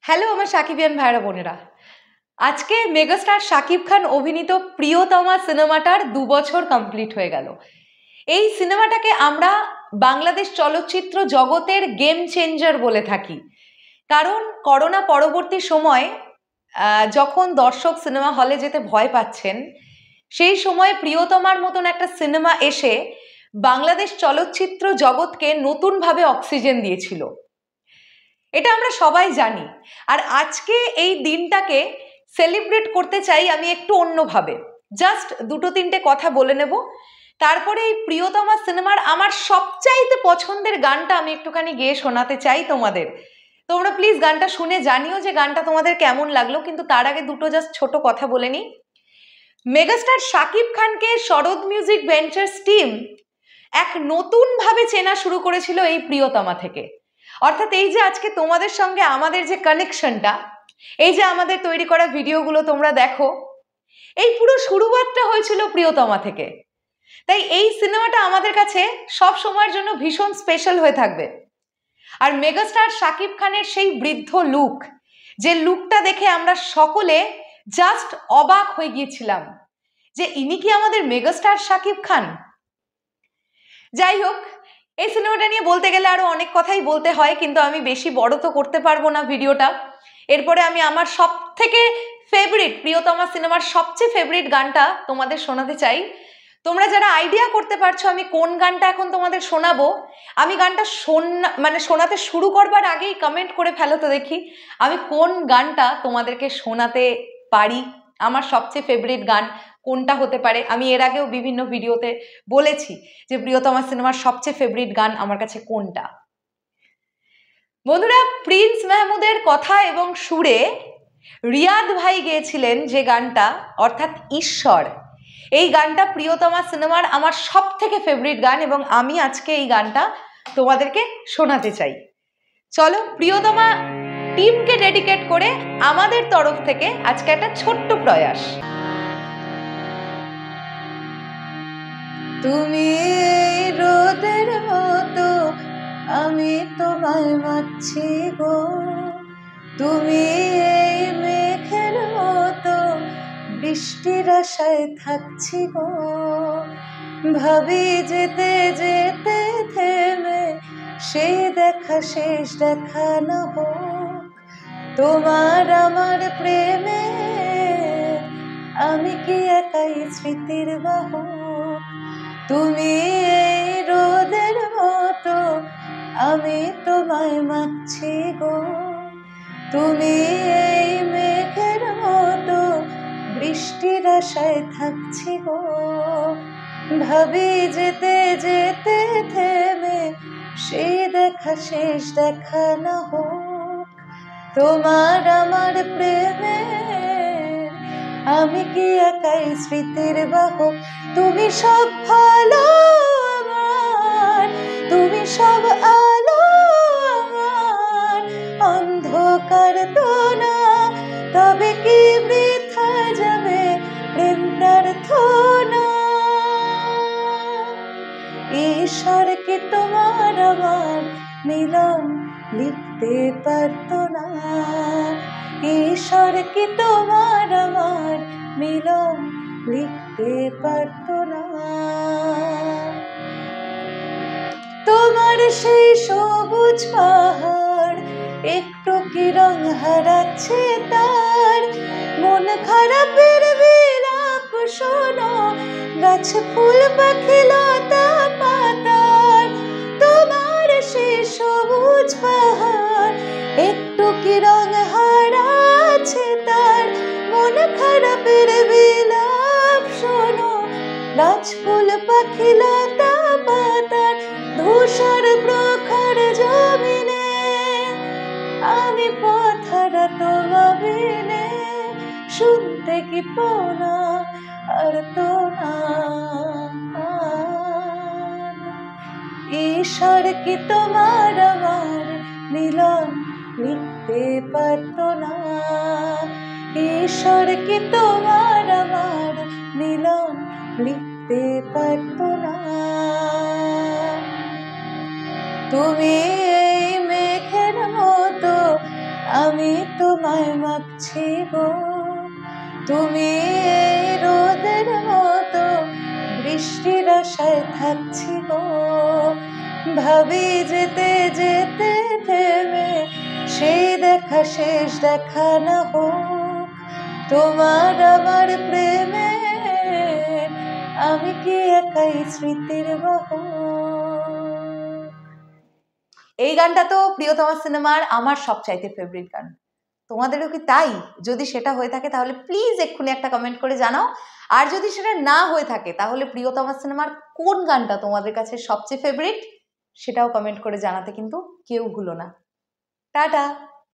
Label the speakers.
Speaker 1: Hello আমার সাকিবিয়ান ভাইরা বোনেরা, আজকে মেগাস্টার শাকিব খান অভিনীত প্রিয়তমা সিনেমাটার 2 বছর কমপ্লিট হয়ে গেল। এই সিনেমাটাকে আমরা বাংলাদেশ চলচ্চিত্র জগতের গেম চেঞ্জার বলে থাকি, কারণ করোনা পরবর্তী সময় যখন দর্শক সিনেমা হলে যেতে ভয় পাচ্ছেন, সেই সময় প্রিয়তমার মতন একটা সিনেমা এসে বাংলাদেশ চলচ্চিত্র জগৎকে নতুনভাবে অক্সিজেন দিয়েছিল। এটা আমরা সবাই জানি। আর আজকে এই দিনটাকে সেলিব্রেট করতে চাই আমি একটু অন্যভাবে। জাস্ট 2-3টে কথা বলে নেব, তারপরে এই প্রিয়তমা সিনেমার আমার সবচাইতে পছন্দের গানটা আমি একটুখানি গেয়ে শোনাতে চাই তোমাদের। তোমরা প্লিজ গানটা শুনে জানিও যে গানটা তোমাদের কেমন লাগলো। কিন্তু তার আগে দুটো জাস্ট ছোট কথা বলে নিই। মেগাস্টার শাকিব খানকে শরৎ মিউজিক ভেঞ্চার্স টিম এক নতুনভাবে চেনা শুরু করেছিল এই প্রিয়তমা থেকে। অর্থাৎ এই যে আজকে তোমাদের সঙ্গে আমাদের যে কানেকশনটা, এই যে আমাদের তৈরি করা ভিডিওগুলো তোমরা দেখো, এই পুরো শুরুয়াতটা হয়েছিল প্রিয়তমা থেকে। তাই এই সিনেমাটা আমাদের কাছে সব সময়ের জন্য ভীষণ স্পেশাল হয়ে থাকবে। আর মেগাস্টার শাকিব খানের সেই বৃদ্ধ লুক, যে লুকটা দেখে আমরা সকলে জাস্ট অবাক হয়ে গিয়েছিলাম যে ইনি কি আমাদের মেগাস্টার শাকিব খান। যাই হোক, এই সিনেমাটা নিয়ে বলতে গেলে আরো অনেক কথাই বলতে হয়, কিন্তু আমি বেশি বড় তো করতে পারবো না ভিডিওটা। এরপরে আমি আমার সব থেকে ফেভারিট প্রিয়তমা সিনেমার সবচেয়ে ফেভারিট গানটা তোমাদের শোনাতে চাই। তোমরা যারা আইডিয়া করতে পারছো আমি কোন গানটা এখন তোমাদের শোনাবো, আমি গানটা শোনাতে শুরু করবার আগেই কমেন্ট করে ফেলো তো দেখি আমি কোন গানটা তোমাদেরকে শোনাতে পারি। আমার সবচেয়ে ফেভারিট গান কোনটা হতে পারে। আমি এর আগেও বিভিন্ন ভিডিওতে বলেছি যে প্রিয়তমা সিনেমার সবচেয়ে ফেভারিট গান আমার কাছে কোনটা। বন্ধুরা, প্রিন্স মাহমুদের কথা এবং সুরে রিয়াদ ভাই গেয়েছিলেন যে গানটা, অর্থাৎ ঈশ্বর। এই গানটা প্রিয়তমা সিনেমার আমার সব থেকে ফেভারিট গান এবং আমি আজকে এই গানটা তোমাদেরকে শোনাতে চাই। চলো, প্রিয়তমা টিমকে ডেডিকেট করে আমাদের তরফ থেকে আজকে একটা ছোট্ট প্রয়াস।
Speaker 2: তুমি এই রোদের মতো, আমি তোমায় মাছি গো। তুমি এই মেঘের মতো, বৃষ্টির আশায় থাকছি গো। ভাবি যেতে যেতে থেমে সেই দেখা শেষ দেখা না হোক। তোমার আমার প্রেমে আমি কি একাই স্মৃতির বাহক। তুমি এই রোদের মতো, আমি তোমায় মাছি গো। তুমি এই মেঘের মতো, বৃষ্টির আশায় থাকছি গো। ভাবি যেতে যেতে থেমে সেই দেখা শেষ দেখা না হোক। তোমার আমার প্রেমে আমি কি একাই স্মৃতির বাহক। তুমি সব ভালো আমার, তুমি সব আলো আমার, অন্ধকার তো না তবে কি বৃথা যাবে প্রেম প্রার্থনা। ঈশ্বর কি তোমার আমার মিলন লিখতে পারতো না। ঈশ্বর কি তোমার আমার মিলন লিখতে পারতো না। তোমার সেই সবুজ পাহাড় একটু কি রং হারাচ্ছে তার। মন খারাপের বিলাপ শোনো, গাছ ফুল পাখি লতা পাতার। তোমার সেই সবুজ পাহাড় একটু কি রং হারাচ্ছে তার। মন খারাপের বিলাপ শোনো, গাছ ফুল পাখি লতা পাতার। ধূসর প্রখর জমিনে আমি পথহারা তো ভাবিনে, শুনতে কি পোনা আর তো না। ঈশ্বর কি তোমার আমার মিলন লিখতে পারতো না। ঈশ্বর কি তোমার আমার মিলন লিখতে পারতো না। তুমি এই মেঘের মতো, আমি তোমায় মাগছি গো, তুমি এই রোদের মতো বৃষ্টির আশায় থাকছি গো। ভাবি যেতে যেতে থেমে সেই দেখা শেষ দেখা না হোক, তোমার আমার প্রেমে আমি কি একাই স্মৃতির বাহক।
Speaker 1: এই গানটা তো প্রিয়তমা সিনেমার আমার সবচাইতে ফেভারিট গান। তোমাদেরও কি তাই? যদি সেটা হয়ে থাকে তাহলে প্লিজ এক্ষুনি একটা কমেন্ট করে জানাও। আর যদি সেটা না হয়ে থাকে তাহলে প্রিয়তমা সিনেমার কোন গানটা তোমাদের কাছে সবচেয়ে ফেভারিট সেটাও কমেন্ট করে জানাতে কিন্তু কেউ ভুলো না। টাটা।